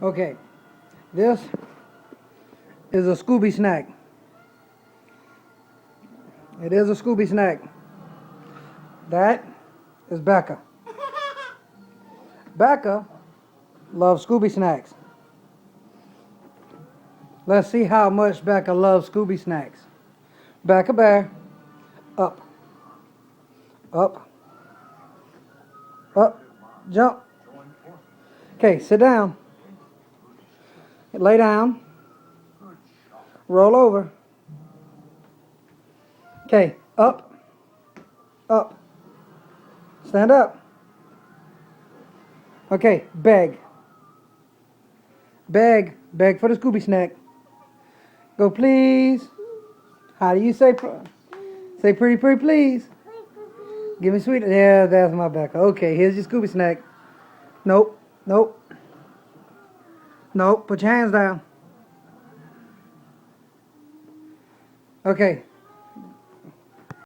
Okay, this is a Scooby snack. It is a Scooby snack. That is Becca. Becca loves Scooby snacks. Let's see how much Becca loves Scooby snacks. Becca Bear, up, up, up, jump. Okay, sit down. Lay down. Roll over. Okay, up, up. Stand up. Okay, beg. Beg. Beg for the Scooby snack. Go, please. How do you say? Say pretty, pretty, please. Give me sweet. Yeah, that's my Becca. Okay, here's your Scooby snack. Nope. Nope. Nope. Put your hands down. Okay.